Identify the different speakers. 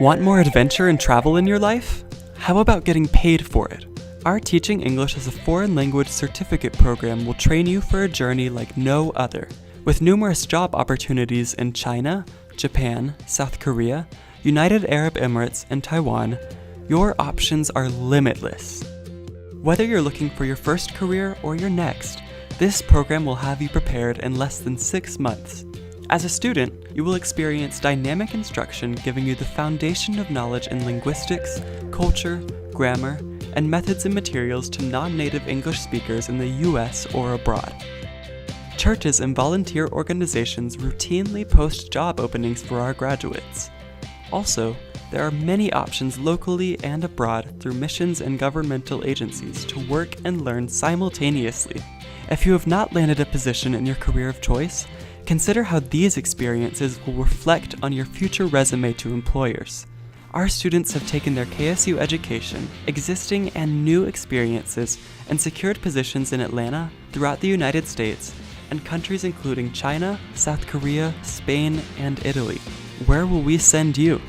Speaker 1: Want more adventure and travel in your life? How about getting paid for it? Our Teaching English as a Foreign Language certificate program will train you for a journey like no other. With numerous job opportunities in China, Japan, South Korea, United Arab Emirates, and Taiwan, your options are limitless. Whether you're looking for your first career or your next, this program will have you prepared in less than 6 months. As a student, you will experience dynamic instruction giving you the foundation of knowledge in linguistics, culture, grammar, and methods and materials to non-native English speakers in the US or abroad. Churches and volunteer organizations routinely post job openings for our graduates. Also, there are many options locally and abroad through missions and governmental agencies to work and learn simultaneously. If you have not landed a position in your career of choice, consider how these experiences will reflect on your future resume to employers. Our students have taken their KSU education, existing and new experiences, and secured positions in Atlanta, throughout the United States, and countries including China, South Korea, Spain, and Italy. Where will we send you?